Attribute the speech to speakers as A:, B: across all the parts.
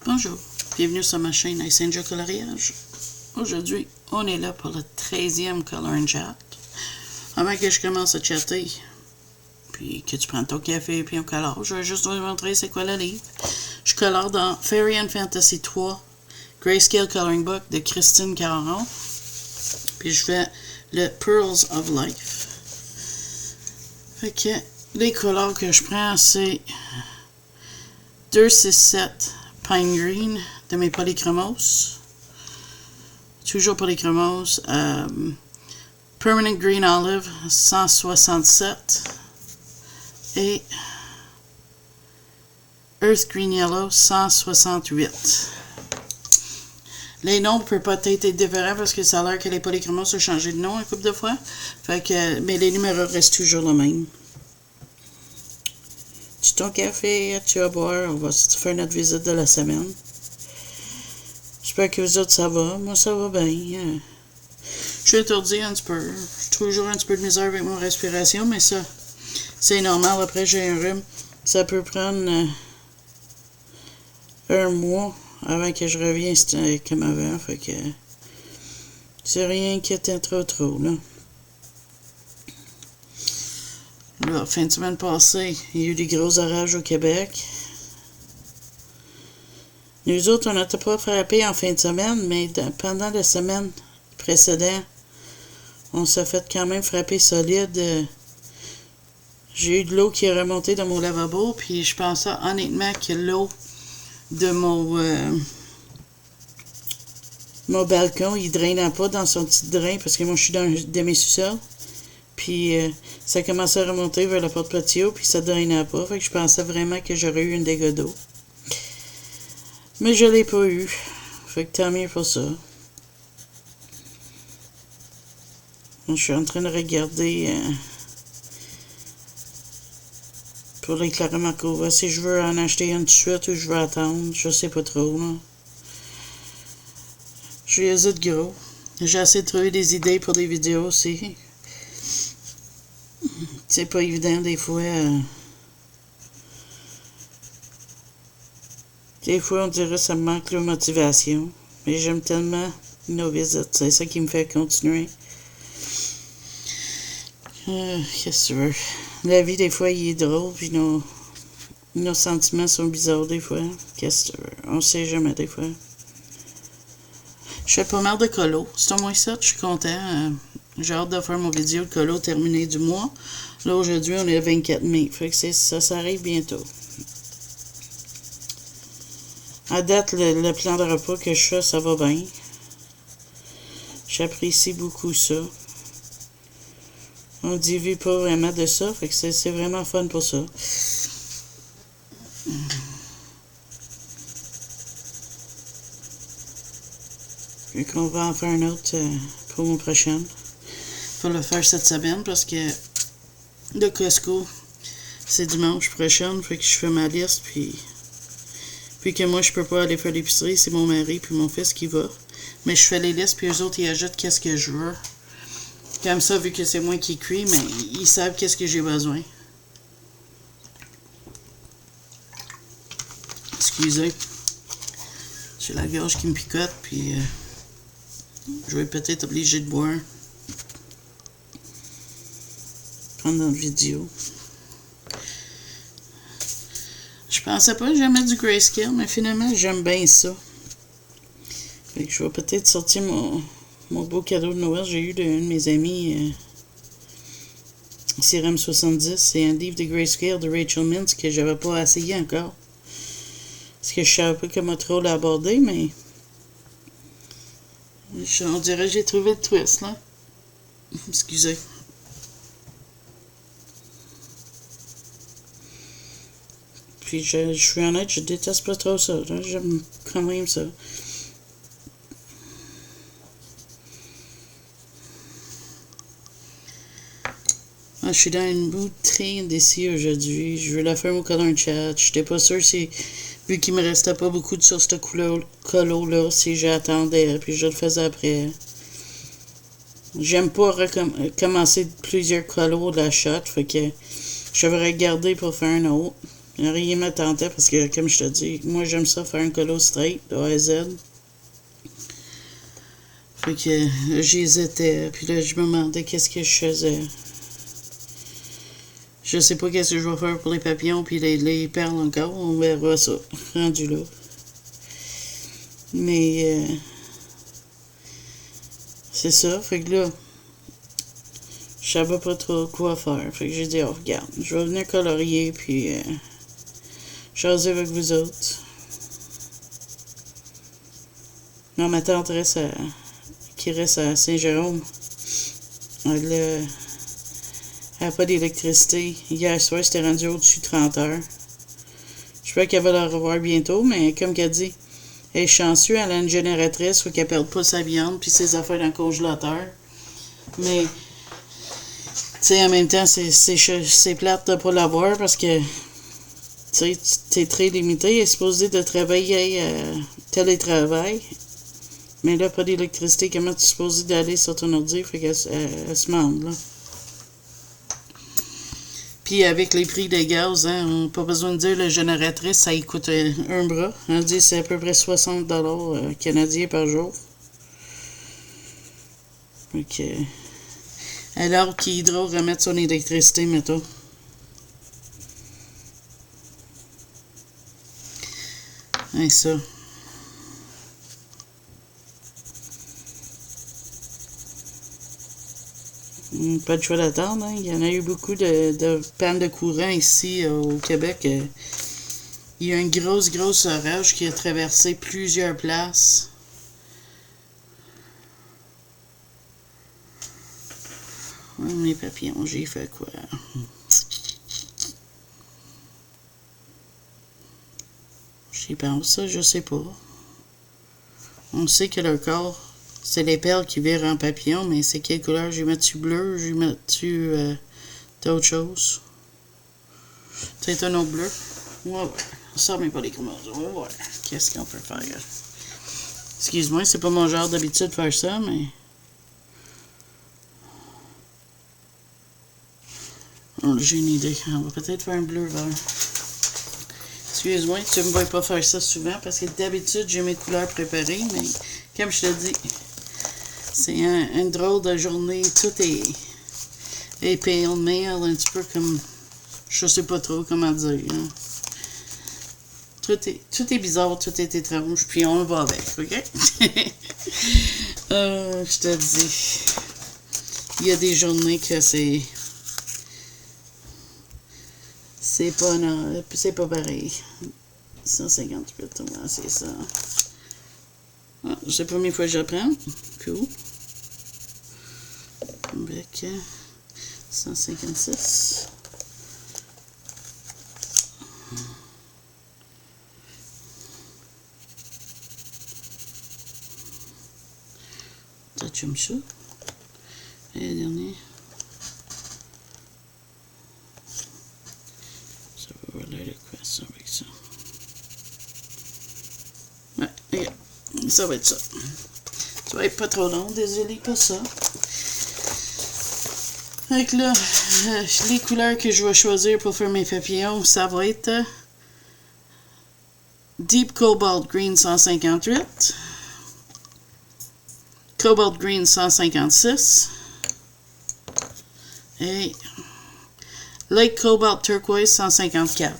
A: Bonjour, bienvenue sur ma chaîne Ice Angel Coloriage. Aujourd'hui, on est là pour le 13e Coloring Chat. Avant que je commence à chatter, puis que tu prennes ton café puis on colore, je vais juste vous montrer c'est quoi le livre. Je colore dans Fairy and Fantasy 3, Grayscale Coloring Book de Christine Caron. Puis je fais le Pearls of Life. Fait que les couleurs que je prends, c'est 267 Pine Green de mes polychromos. Toujours polychromos. Permanent Green Olive 167. Et Earth Green Yellow 168. Les noms ne peuvent pas être différents parce que ça a l'air que les polychromos ont changé de nom un couple de fois. Fait que, mais les numéros restent toujours les mêmes. Tu ton café, tu vas boire, on va faire notre visite de la semaine. J'espère que vous autres ça va. Moi ça va bien. Je suis étourdi un petit peu. J'ai toujours un petit peu de misère avec mon respiration, mais ça, c'est normal. Après j'ai un rhume. Ça peut prendre un mois avant que je revienne comme avant. Fait que c'est rien qui était trop là. Là, fin de semaine passée, il y a eu des gros orages au Québec. Nous autres, on n'était pas frappés en fin de semaine, mais pendant la semaine précédente, on s'est fait quand même frapper solide. J'ai eu de l'eau qui est remontée dans mon lavabo, puis je pensais honnêtement que l'eau de mon balcon, il drainait pas dans son petit drain, parce que moi, je suis dans mes sous-sols. Puis ça commençait à remonter vers la porte patio, puis ça drainait pas. Fait que je pensais vraiment que j'aurais eu une dégât d'eau. Mais je l'ai pas eu. Fait que tant mieux pour ça. Je suis en train de regarder pour les Claramacova si je veux en acheter une tout de suite ou je veux attendre. Je sais pas trop, là. Je hésite gros. J'ai essayé de trouver des idées pour des vidéos aussi. C'est pas évident des fois. Des fois, on dirait que ça me manque de motivation. Mais j'aime tellement nos visites. C'est ça qui me fait continuer. Qu'est-ce que tu veux? La vie, des fois, il est drôle. Puis nos sentiments sont bizarres, des fois. Qu'est-ce que tu veux? On sait jamais, des fois. Je fais pas mal de colo. C'est au moins ça, je suis content. J'ai hâte de faire mon vidéo de colo terminé du mois. Là, aujourd'hui, on est le 24 mai. Fait que ça arrive bientôt. À date, le plan de repas que je fais, ça va bien. J'apprécie beaucoup ça. On ne divise pas vraiment de ça. Fait que c'est vraiment fun pour ça. Puis qu'on va en faire un autre pour mon prochain. Faut le faire cette semaine parce que le Costco, c'est dimanche prochain, fait que je fais ma liste, puis que moi je peux pas aller faire l'épicerie, c'est mon mari puis mon fils qui va. Mais je fais les listes, puis eux autres ils ajoutent qu'est-ce que je veux. Comme ça, vu que c'est moi qui cuis, mais ils savent qu'est-ce que j'ai besoin. Excusez. J'ai la gorge qui me picote, puis je vais peut-être obligé de boire. Prendre une vidéo. Je pensais pas que j'aimais du grayscale, mais finalement, j'aime bien ça. Fait que je vais peut-être sortir mon beau cadeau de Noël. J'ai eu d'un de mes amis, Serum 70. C'est un livre de grayscale de Rachel Mintz que j'avais pas essayé encore. Parce que je savais pas comment trop l'aborder, mais on dirait que j'ai trouvé le twist, là. Excusez. Puis je suis honnête, je déteste pas trop ça. J'aime quand même ça. Je suis dans une mood très indécis aujourd'hui. Je veux la faire au Coloring Chat. J'étais pas sûre si, vu qu'il me restait pas beaucoup de sur ce colo-là, si j'attendais, puis je le faisais après. J'aime pas recommencer plusieurs colos de la shot, fait que je vais regarder pour faire un autre. Rien ne m'attendait parce que, comme je te dis, moi j'aime ça faire un colo straight de A à Z. Fait que j'hésitais, puis là je me demandais qu'est-ce que je faisais. Je sais pas qu'est-ce que je vais faire pour les papillons puis les perles encore, on verra ça, rendu là. Mais c'est ça, fait que là, je savais pas trop quoi faire. Fait que j'ai dit, oh regarde, je vais venir colorier puis jaser avec vous autres. Non, ma tante reste qui reste à Saint-Jérôme. Elle n'a pas d'électricité. Hier soir, c'était rendu au-dessus de 30 heures. J'espère qu'elle va la revoir bientôt, mais comme qu'elle dit, elle est chanceuse, elle a une génératrice, faut qu'elle ne perde pas sa viande puis ses affaires dans le congélateur. Mais, tu sais, en même temps, c'est plate de ne pas l'avoir parce que, tu sais, t'es très limité. Elle est supposée de travailler télétravail. Mais là, pas d'électricité, comment tu es supposé d'aller sur ton ordi? Fait qu'elle se demande, là. Puis avec les prix des gaz, hein, on n'a pas besoin de dire, la génératrice, ça y coûte un bras. On dit c'est à peu près 60 $ canadiens par jour. Ok. Alors qu'Hydro remette son électricité, mettons. Et ça. Pas de choix d'attendre. Hein. Il y en a eu beaucoup de pannes de courant ici au Québec. Il y a eu une grosse orage qui a traversé plusieurs places. Mes papillons, j'ai fait quoi? J'y pense, ça, je sais pas. On sait que leur corps, c'est les perles qui virent en papillon, mais c'est quelle couleur? J'y mets-tu bleu? J'y mets-tu d'autres choses? C'est un autre bleu? On va voir. Ça, mais pas les chromosomes. On va voir. Qu'est-ce qu'on peut faire? Excuse-moi, c'est pas mon genre d'habitude de faire ça, mais... Oh, j'ai une idée. On va peut-être faire un bleu vert. Excuse-moi, tu me vois pas faire ça souvent parce que d'habitude, j'ai mes couleurs préparées, mais comme je te dis, c'est une drôle de journée. Tout est pale mail, un petit peu comme... Je sais pas trop comment dire. Hein. Tout est bizarre, tout est étrange, puis on va avec, ok? Je te dis, il y a des journées que c'est pas pareil. 158, ouais, c'est ça. Ah, c'est la première fois que j'apprends. Cool. Avec 156. Tu aimes ça? Et le dernier. Ça va aller de quoi ça avec ça? Ouais, regarde. Ça va être ça. Ça va être pas trop long, désolé pour ça. Donc là, les couleurs que je vais choisir pour faire mes papillons, ça va être Deep Cobalt Green 158. Cobalt Green 156 et Light Cobalt Turquoise 154.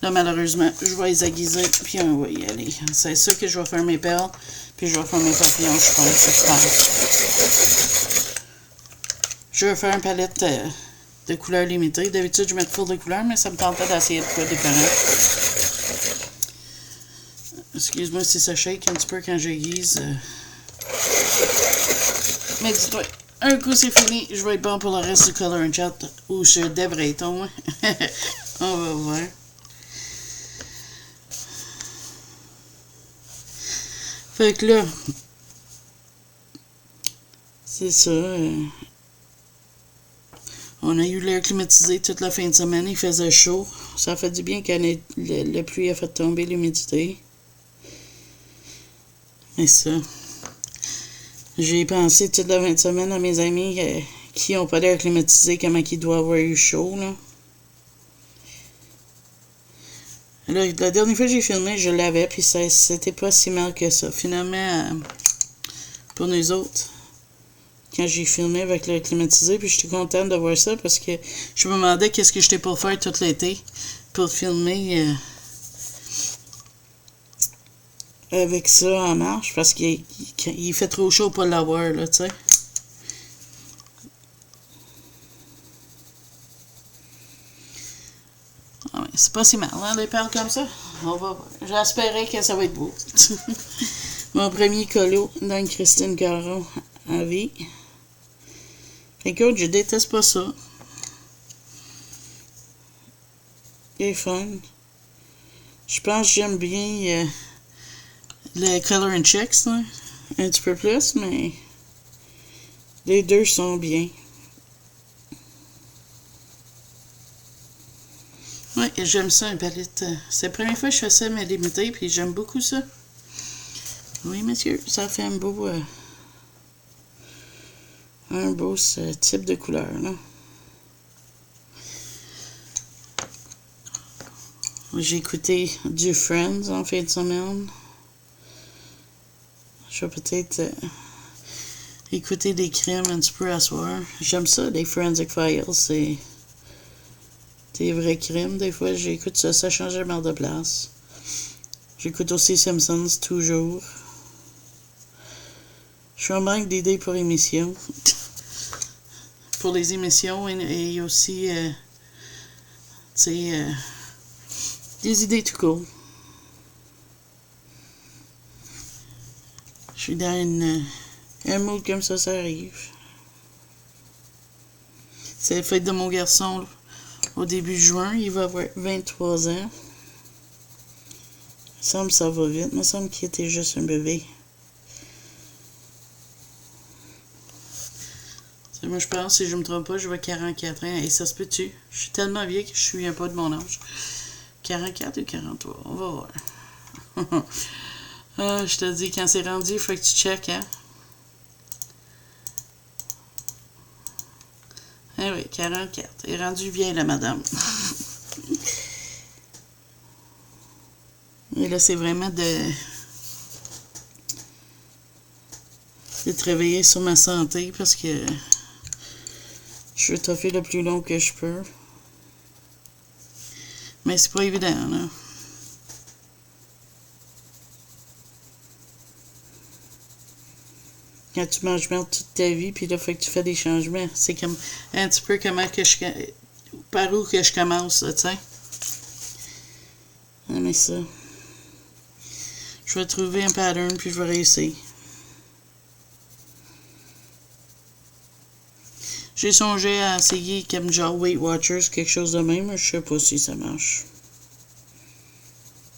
A: Là, malheureusement, je vais les aiguiser, puis on va y aller. C'est sûr que je vais faire mes perles, puis je vais faire mes papillons, je pense. Je vais faire une palette de couleurs limitées. D'habitude, je mets full de couleurs, mais ça me tentait d'essayer de quoi différent. Excuse-moi si ça shake un petit peu quand j'aiguise. Mais dis-toi, un coup c'est fini, je vais être bon pour le reste du Color and Chat, ou je devrais être au moins. On va voir. Fait que là, c'est ça. On a eu l'air climatisé toute la fin de semaine, il faisait chaud. Ça a fait du bien quand la pluie a fait tomber l'humidité. Et ça. J'ai pensé toute la fin de semaine à mes amis qui n'ont pas l'air climatisé, comment ils doivent avoir eu chaud, là. Là, la dernière fois que j'ai filmé, je l'avais, puis c'était pas si mal que ça. Finalement, pour nous autres, quand j'ai filmé avec le climatisé, puis j'étais contente de voir ça parce que je me demandais qu'est-ce que j'étais pour faire tout l'été pour filmer avec ça en marche parce qu'il fait trop chaud pour l'avoir, là, tu sais. Ah ouais, c'est pas si mal, hein, les perles comme ça. On va voir. J'espérais que ça va être beau. Mon premier colo dans une Christine Caron à vie. Écoute, je déteste pas ça. C'est fun. Je pense que j'aime bien le Color and Checks, là. Un petit peu plus, mais les deux sont bien. Oui, j'aime ça, une palette. C'est la première fois que je fais ça, mais limitée, puis j'aime beaucoup ça. Oui, monsieur, ça fait un beau type de couleur, là. J'ai écouté du Friends en fin de semaine. Je vais peut-être écouter des crimes un petit peu à soir. J'aime ça, les Forensic Files. C'est des vrais crimes. Des fois, j'écoute ça. Ça change vraiment de place. J'écoute aussi Simpsons toujours. Je suis en manque d'idées pour émissions. Pour les émissions et aussi, tu sais, des idées tout court. Je suis dans un mood comme ça arrive. C'est la fête de mon garçon là, au début juin. Il va avoir 23 ans. Il me semble que ça va vite. Il me semble qu'il était juste un bébé. Moi, je pense, si je me trompe pas, je vais 44 ans. Et ça se peut-tu? Je suis tellement vieille que je suis un pas de mon âge. 44 ou 43? On va voir. Je te dis, quand c'est rendu, il faut que tu checkes, hein? Ah oui, 44. Elle est rendue bien, la madame. Et là, c'est vraiment de travailler sur ma santé parce que je veux toffer le plus long que je peux. Mais c'est pas évident, là. Quand tu manges bien toute ta vie, puis là, il faut que tu fais des changements. C'est comme un petit peu comment que par où que je commence, tu sais. Ah, mais ça. Je vais trouver un pattern, puis je vais réussir. J'ai songé à essayer comme genre Weight Watchers, quelque chose de même, mais je sais pas si ça marche.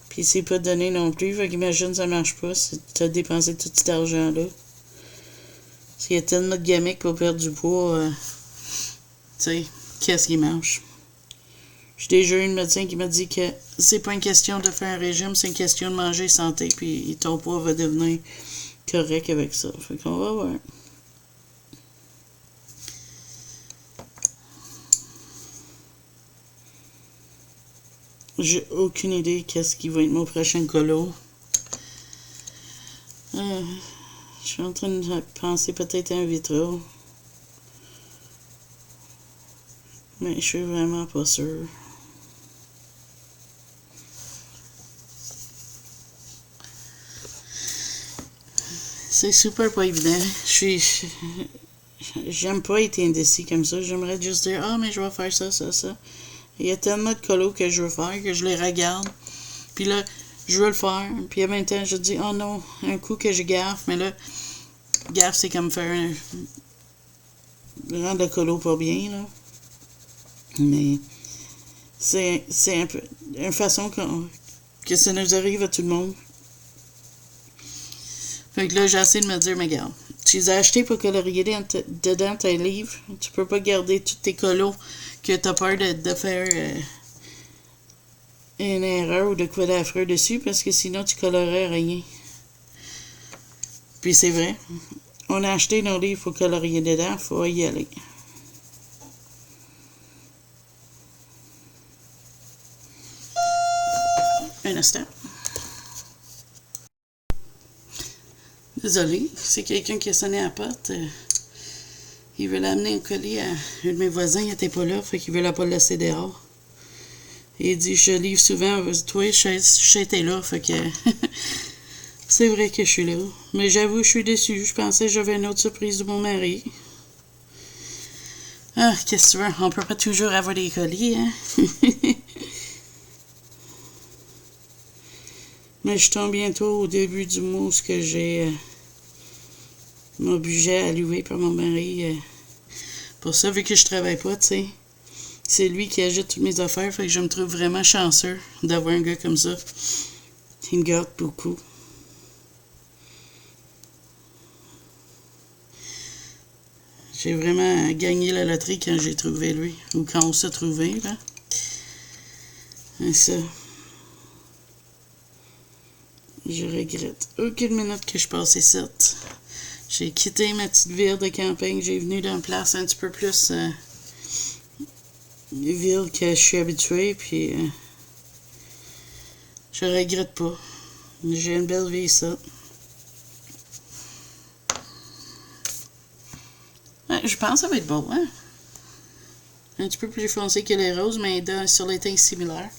A: Puis c'est pas donné non plus, fait qu'imagine ça marche pas si tu as dépensé tout cet argent-là. Parce qu'il y a tellement de gamiques pour perdre du poids, tu sais, qu'est-ce qui marche? J'ai déjà eu une médecin qui m'a dit que c'est pas une question de faire un régime, c'est une question de manger santé, puis ton poids va devenir correct avec ça. Fait qu'on va voir. J'ai aucune idée qu'est-ce qui va être mon prochain colo. Je suis en train de penser peut-être à un vitro. Mais je suis vraiment pas sûre. C'est super pas évident. J'aime pas être indécis comme ça. J'aimerais juste dire, ah, mais je vais faire ça, ça, ça. Il y a tellement de colos que je veux faire que je les regarde. Puis là, je veux le faire. Puis en même temps, je dis, oh non, un coup que je gaffe. Mais là, gaffe, c'est comme faire rendre le colo pas bien, là. Mais c'est un peu une façon que ça nous arrive à tout le monde. Fait que là, j'ai essayé de me dire, mais regarde, tu les as achetés pour colorier dedans tes livres. Tu peux pas garder tous tes colos que t'as peur de faire une erreur ou de quoi d'affreux dessus parce que sinon tu colorerais rien. Puis c'est vrai. On a acheté nos livres pour colorier dedans, faut y aller. Un instant. Désolée, c'est quelqu'un qui a sonné à la porte. Il veut l'amener au colis à un de mes voisins, il n'était pas là, fait qu'il veut la pas le laisser dehors. Il dit, je livre souvent, toi, je sais que t'es là, fait que... C'est vrai que je suis là. Mais j'avoue, je suis déçue. Je pensais que j'avais une autre surprise de mon mari. Ah, qu'est-ce que tu veux? On peut pas toujours avoir des colis, hein? Mais je tombe bientôt au début du mois où j'ai mon budget alloué par mon mari. Pour ça, vu que je travaille pas, tu sais, c'est lui qui ajoute toutes mes affaires. Fait que je me trouve vraiment chanceux d'avoir un gars comme ça. Il me garde beaucoup. J'ai vraiment gagné la loterie quand j'ai trouvé lui. Ou quand on s'est trouvé, là. Et ça. Je regrette aucune minute que je passe ici. J'ai quitté ma petite ville de campagne. J'ai venu d'une place un petit peu plus ville que je suis habituée. Puis je regrette pas. J'ai une belle vie ici. Ouais, je pense que ça va être beau, hein? Un petit peu plus foncé que les roses, mais sur les teintes similaires.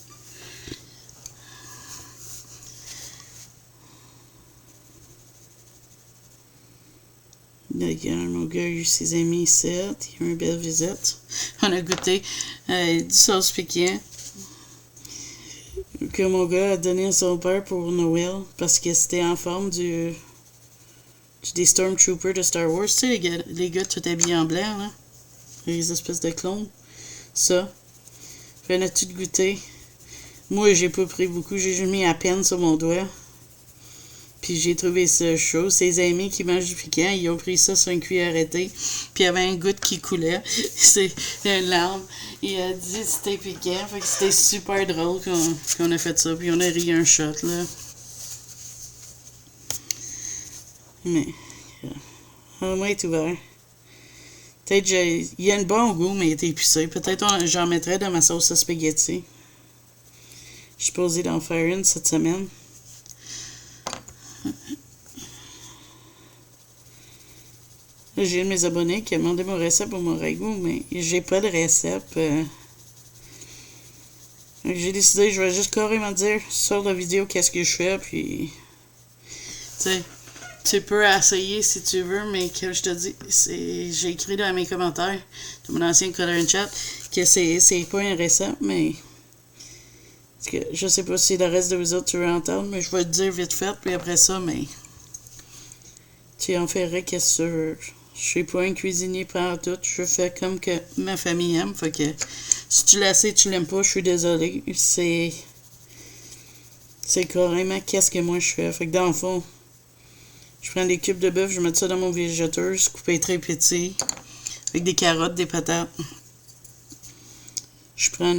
A: D'ailleurs, mon gars a eu ses amis ici. Il y a eu une belle visite. On a goûté du sauce piquant que mon gars a donné à son père pour Noël parce que c'était en forme des Stormtroopers de Star Wars. Tu sais, les gars tout habillés en blanc, là. Les espèces de clones. Ça. On a tout goûté. Moi, j'ai pas pris beaucoup. J'ai juste mis à peine sur mon doigt. Puis j'ai trouvé ça chaud. Ses amis qui mangent du piquant, ils ont pris ça sur une cuillère arrêtée. Puis il y avait un goutte qui coulait. C'est une larme. Il a dit que c'était piquant. Fait que c'était super drôle qu'on a fait ça. Puis on a ri un shot, là. Mais, au moins, est ouvert. Peut-être il y a un bon goût, mais il est épicé. Peut-être j'en mettrais dans ma sauce à spaghetti. Je suis posée d'en faire une cette semaine. J'ai un de mes abonnés qui a demandé mon recette pour mon ragoût, mais j'ai pas de recette. J'ai décidé, je vais juste carrément dire sur la vidéo qu'est-ce que je fais, puis... Tu sais, tu peux essayer si tu veux, mais comme je te dis, j'ai écrit dans mes commentaires de mon ancien Color Chat que c'est pas une recette, mais... Parce que je sais pas si le reste de vous autres tu veux entendre, mais je vais te dire vite fait, puis après ça, mais... Tu en ferais qu'est-ce que tu veux. Je suis pas un cuisinier partout. Je fais comme que ma famille aime. Fait que si tu l'as tu l'aimes pas, je suis désolée. C'est carrément qu'est-ce que moi je fais. Fait que dans le fond, je prends des cubes de bœuf, je mets ça dans mon végéteuse, coupé très petit, avec des carottes, des patates. Je prends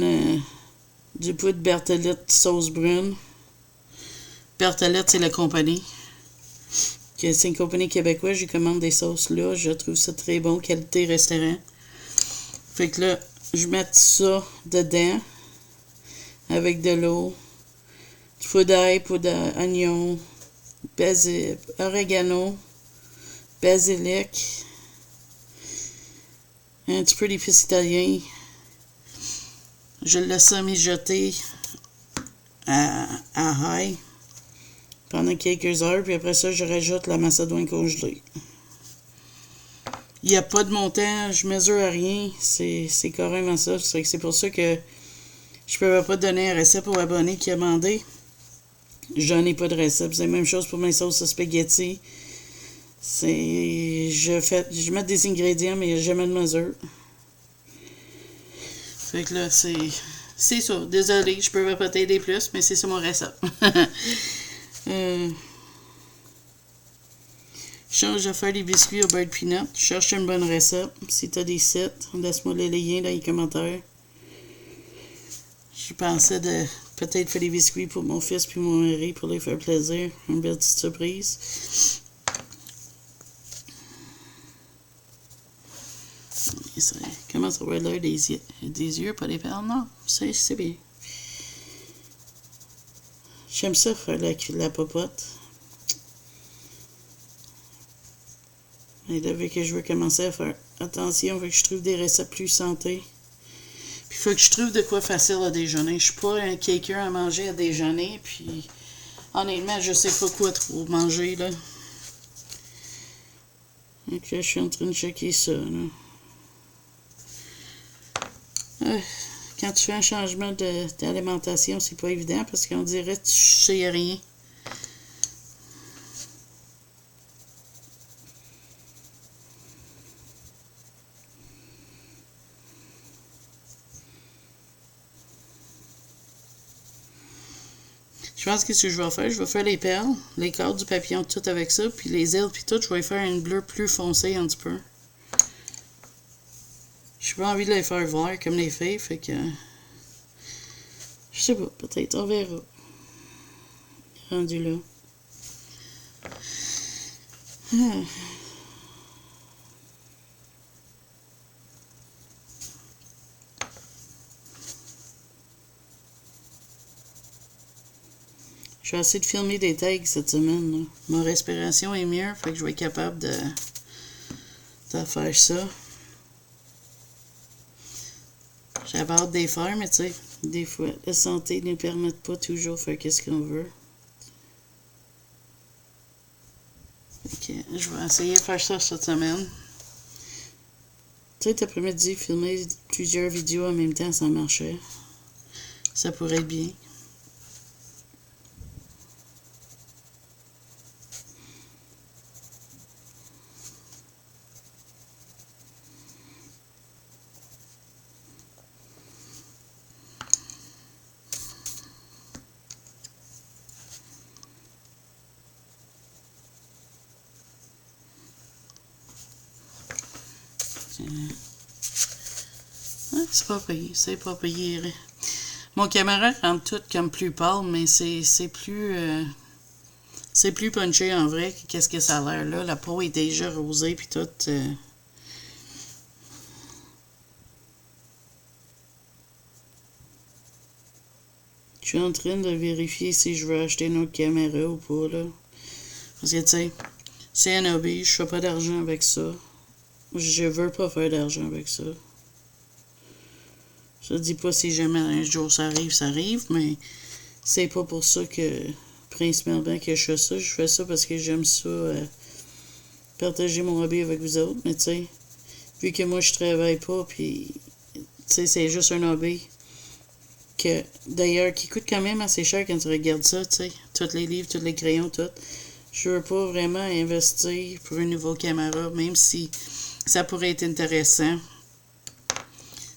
A: du poudre Berthelette sauce brune. Berthelette, c'est la compagnie. C'est une compagnie québécoise, j'ai commandé des sauces là. Je trouve ça très bon, qualité restaurant. Fait que là, je mets ça dedans avec de l'eau, du poudre d'ail, poudre d'oignon, basil, oregano, basilic, un petit peu d'épices italien. Je le laisse mijoter à high pendant quelques heures, puis après ça, je rajoute la macédoine congelée. Il n'y a pas de montant, je mesure à rien, c'est carrément ça. C'est pour ça que je ne peux pas donner un recette aux abonnés qui a demandé. J'en ai pas de recette. C'est la même chose pour mes sauces à spaghetti. Je mets des ingrédients, mais il n'y a jamais de mesure. Fait que là, c'est ça. Désolé, je peux pas t'aider plus, mais c'est ça mon recette. Change de faire des biscuits au beurre de peanut. Cherche une bonne recette. Si tu as des sites, laisse-moi les liens dans les commentaires. Je pensais de peut-être faire des biscuits pour mon fils puis mon mari pour les faire plaisir. Une belle petite surprise. Ça commence à avoir l'air des yeux, pas des perles. Non, c'est bien. J'aime ça faire la popote. Et là, vu que je veux commencer à faire attention, il faut que je trouve des recettes plus santé. Puis il faut que je trouve de quoi facile à déjeuner. Je suis pas un quelqu'un à manger à déjeuner, puis honnêtement, je sais pas quoi trop manger, là. Donc là, je suis en train de checker ça, là. Quand tu fais un changement d'alimentation, c'est pas évident parce qu'on dirait que tu sais rien. Je pense que ce que je vais faire les perles, les cordes du papillon, tout avec ça, puis les ailes, puis tout, je vais faire une bleue plus foncée un petit peu. J'ai pas envie de les faire vert comme les filles, fait que... Je sais pas, peut-être, on verra. Rendu là. Ah. Je vais essayer de filmer des tags cette semaine, là. Ma respiration est mieux, fait que je vais être capable de faire ça. J'avais hâte de les faire, mais tu sais, des fois, la santé ne nous permet pas toujours de faire ce qu'on veut. Ok, je vais essayer de faire ça cette semaine. Tu sais, cet après-midi, filmer plusieurs vidéos en même temps, ça marchait. Ça pourrait être bien. C'est pas payé, c'est pas payé. Mon caméra rentre tout comme plus pâle, mais c'est plus punché en vrai. Qu'est-ce que ça a l'air là? La peau est déjà rosée puis tout. Je suis en train de vérifier si je veux acheter une autre caméra ou pas là. Parce que tu sais, c'est un hobby, je fais pas d'argent avec ça. Je veux pas faire d'argent avec ça. Je dis pas si jamais un jour ça arrive, mais c'est pas pour ça que, principalement, que je fais ça. Je fais ça parce que j'aime ça, partager mon hobby avec vous autres. Mais tu sais, vu que moi je travaille pas, puis tu sais, c'est juste un hobby que, d'ailleurs, qui coûte quand même assez cher quand tu regardes ça, tu sais, tous les livres, tous les crayons, tout. Je veux pas vraiment investir pour une nouvelle caméra, même si ça pourrait être intéressant.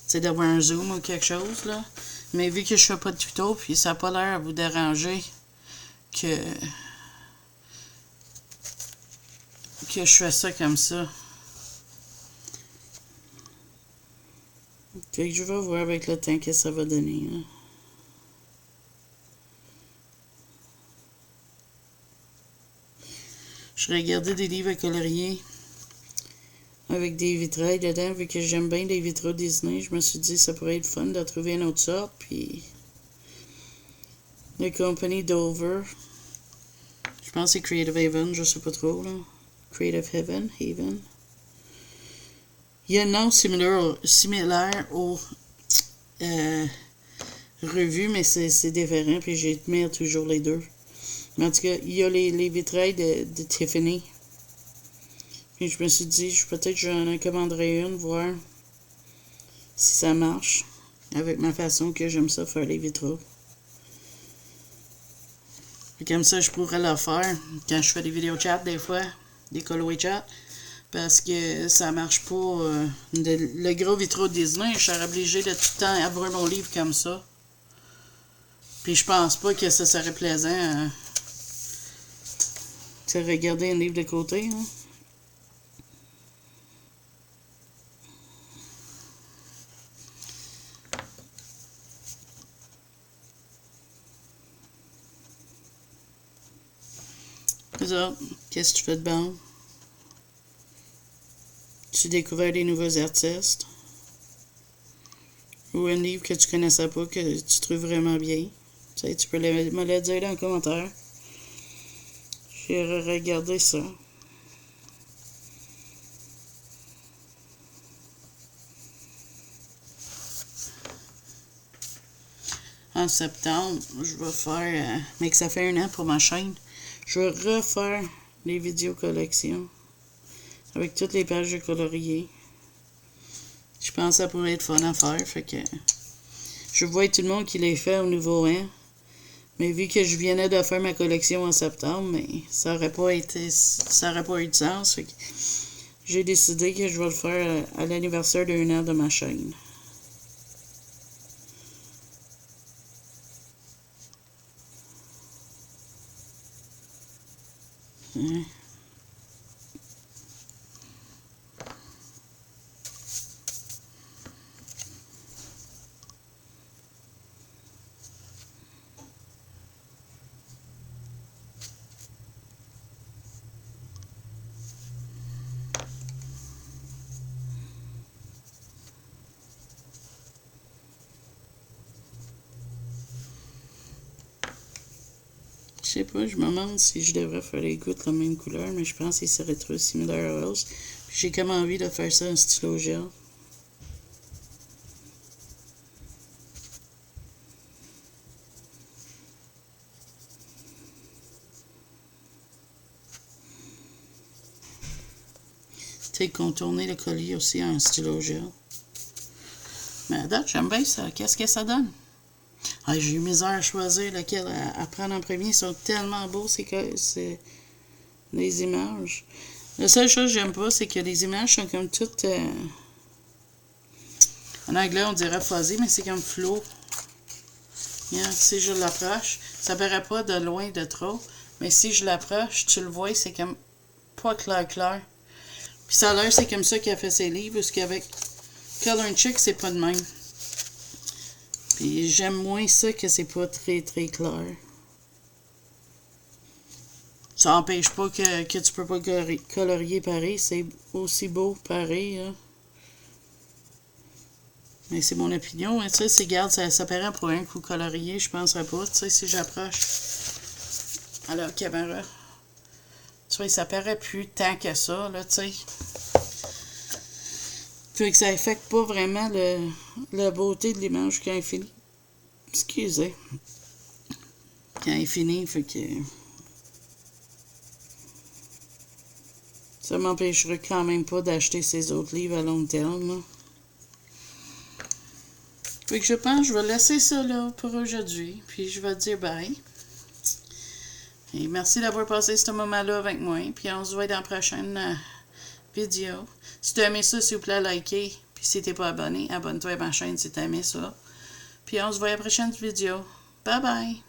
A: C'est d'avoir un zoom ou quelque chose, là. Mais vu que je fais pas de tuto, puis ça n'a pas l'air à vous déranger que je fais ça comme ça. Fait que je vais voir avec le temps que ça va donner, hein. Je regardais des livres à colorier avec des vitrails dedans, vu que j'aime bien les vitraux Disney. Je me suis dit que ça pourrait être fun de trouver une autre sorte, puis la compagnie Dover, je pense que c'est Creative Haven, je sais pas trop, là. Creative Haven. Il y a un nom similaire aux revues, mais c'est différent, puis j'admire toujours les deux. Mais en tout cas, il y a les vitrails de Tiffany. Puis je me suis dit, peut-être j'en commanderai une, voir si ça marche avec ma façon que j'aime ça faire les vitraux. Et comme ça, je pourrais le faire quand je fais des vidéos chat des fois, des colorés chat, parce que ça marche pas. Le gros vitraux Disney, je serais obligé de tout le temps avoir mon livre comme ça. Puis je pense pas que ça serait plaisant de regarder un livre de côté, hein. Qu'est-ce que tu fais de bon? Tu découvres des nouveaux artistes? Ou un livre que tu connaissais pas, que tu trouves vraiment bien? Tu sais, tu peux me le dire dans les commentaires. J'ai regardé ça. En septembre, je vais faire, mais que ça fait 1 an pour ma chaîne, je vais refaire les vidéos collections avec toutes les pages de colorier. Je pense que ça pourrait être fun à faire, fait que je vois tout le monde qui les fait au niveau 1. Mais vu que je venais de faire ma collection en septembre, mais ça aurait pas eu de sens. Fait que j'ai décidé que je vais le faire à l'anniversaire d'1 an de ma chaîne. Hein? Je sais pas, je me demande si je devrais faire les gouttes la même couleur, mais je pense qu'ils seraient trop similaires à rose. Puis j'ai comme envie de faire ça en stylo gel. Tu sais, contourner le collier aussi en stylo gel. Mais à date, j'aime bien ça. Qu'est-ce que ça donne? Ah, j'ai eu misère à choisir lequel à prendre en premier. Ils sont tellement beaux, c'est les images. La seule chose que j'aime pas, c'est que les images sont comme toutes... en anglais, on dirait fuzzy, mais c'est comme flow. Si je l'approche, ça paraît pas de loin de trop. Mais si je l'approche, tu le vois, c'est comme pas clair. Puis ça a l'air, c'est comme ça qu'il a fait ses livres, parce qu'avec Color & Chic, c'est pas de même. Puis j'aime moins ça que c'est pas très clair. Ça n'empêche pas que tu peux pas colorier pareil. C'est aussi beau pareil. Hein. Mais c'est mon opinion. Hein. Tu sais, regarde, ça paraît pour un coup colorié. Je penserais pas. Tu sais, si j'approche à la caméra. Tu vois, ça paraît plus tant que ça, là, tu sais. Fait que ça affecte pas vraiment la beauté de l'image quand elle finit. Excusez. Quand elle finit, fait que... Ça m'empêcherait quand même pas d'acheter ces autres livres à long terme, là. Fait que je pense que je vais laisser ça là pour aujourd'hui. Puis je vais te dire bye. Et merci d'avoir passé ce moment-là avec moi. Puis on se voit dans la prochaine vidéo. Si tu as aimé ça, s'il vous plaît, likez. Puis si t'es pas abonné, abonne-toi à ma chaîne si tu as aimé ça. Puis on se voit à la prochaine vidéo. Bye bye!